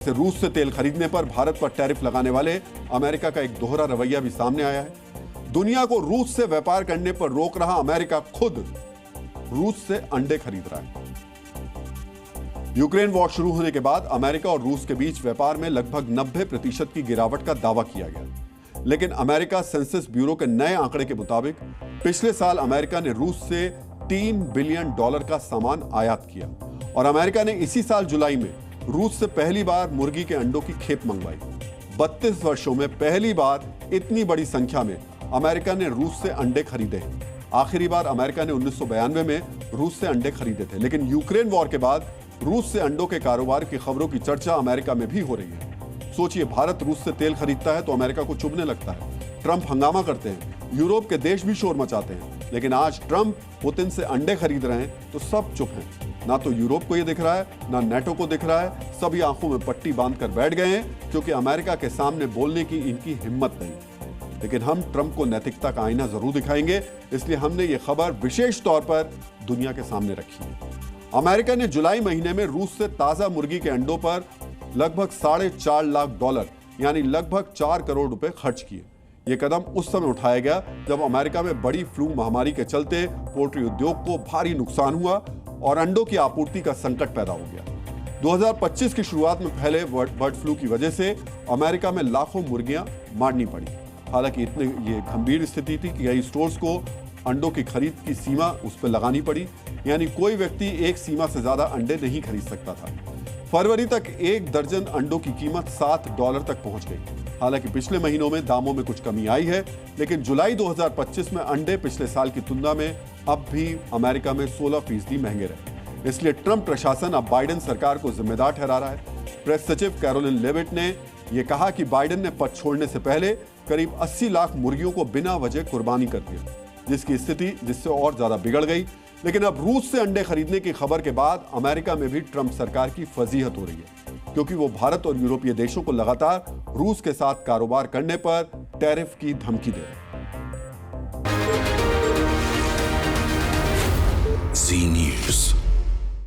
रूस से तेल खरीदने पर भारत पर टैरिफ लगाने वाले अमेरिका का एक दोहरा रवैया भी सामने आया है। दुनिया को रूस से व्यापार करने पर रोक रहा अमेरिका खुद रूस से अंडे खरीद रहा है। यूक्रेन वॉर शुरू होने के बाद अमेरिका और रूस के बीच व्यापार में लगभग 90% की गिरावट का दावा किया गया, लेकिन अमेरिका सेंसस ब्यूरो के नए आंकड़े के मुताबिक पिछले साल अमेरिका ने रूस से $3 बिलियन का सामान आयात किया और अमेरिका ने इसी साल जुलाई में रूस से पहली बार मुर्गी के अंडों की खेप मंगवाई। 32 वर्षों में पहली बार इतनी बड़ी संख्या में अमेरिका ने रूस से अंडे खरीदे हैं। आखिरी बार अमेरिका ने 1992 में रूस से अंडे खरीदे थे, लेकिन यूक्रेन वॉर के बाद रूस से अंडों के कारोबार की खबरों की चर्चा अमेरिका में भी हो रही है। सोचिए, भारत रूस से तेल खरीदता है तो अमेरिका को चुभने लगता है, ट्रंप हंगामा करते हैं, यूरोप के देश भी शोर मचाते हैं, लेकिन आज ट्रंप पुतिन से अंडे खरीद रहे हैं तो सब चुप हैं। ना तो यूरोप को यह दिख रहा है, ना नेटो को दिख रहा है, सभी आंखों में पट्टी बांधकर बैठ गए हैं क्योंकि अमेरिका के सामने बोलने की इनकी हिम्मत नहीं। लेकिन हम ट्रंप को नैतिकता का आईना जरूर दिखाएंगे, इसलिए हमने ये खबर विशेष तौर पर दुनिया के सामने रखी है। अमेरिका ने जुलाई महीने में रूस से ताजा मुर्गी के अंडों पर लगभग $4.5 लाख यानी लगभग 4 करोड़ रुपए खर्च किए। यह कदम उस समय उठाया गया जब अमेरिका में बड़ी फ्लू महामारी के चलते पोल्ट्री उद्योग को भारी नुकसान हुआ और अंडों की आपूर्ति का संकट पैदा हो गया। 2025 की शुरुआत में फैले बर्ड फ्लू की वजह से अमेरिका में लाखों मुर्गियां मारनी पड़ी। हालांकि इतनी ये गंभीर स्थिति थी कि कई स्टोर्स को अंडों की खरीद की सीमा उस पर लगानी पड़ी, यानी कोई व्यक्ति एक सीमा से ज्यादा अंडे नहीं खरीद सकता था। फरवरी तक 1 दर्जन अंडों की कीमत $7 तक पहुंच गई। हालांकि पिछले महीनों में दामों में कुछ कमी आई है, लेकिन जुलाई 2025 में अंडे पिछले साल की तुलना में अब भी अमेरिका में 16% महंगे रहे। इसलिए ट्रंप प्रशासन अब बाइडेन सरकार को जिम्मेदार ठहरा रहा है। प्रेस सचिव कैरोलिन लेविट ने यह कहा कि बाइडेन ने पद छोड़ने से पहले करीब 80 लाख मुर्गियों को बिना वजह कुर्बानी कर दिया, जिसकी स्थिति जिससे और ज्यादा बिगड़ गई। लेकिन अब रूस से अंडे खरीदने की खबर के बाद अमेरिका में भी ट्रंप सरकार की फजीहत हो रही है, क्योंकि वो भारत और यूरोपीय देशों को लगातार रूस के साथ कारोबार करने पर टैरिफ की धमकी दे रहे हैं। Zee News.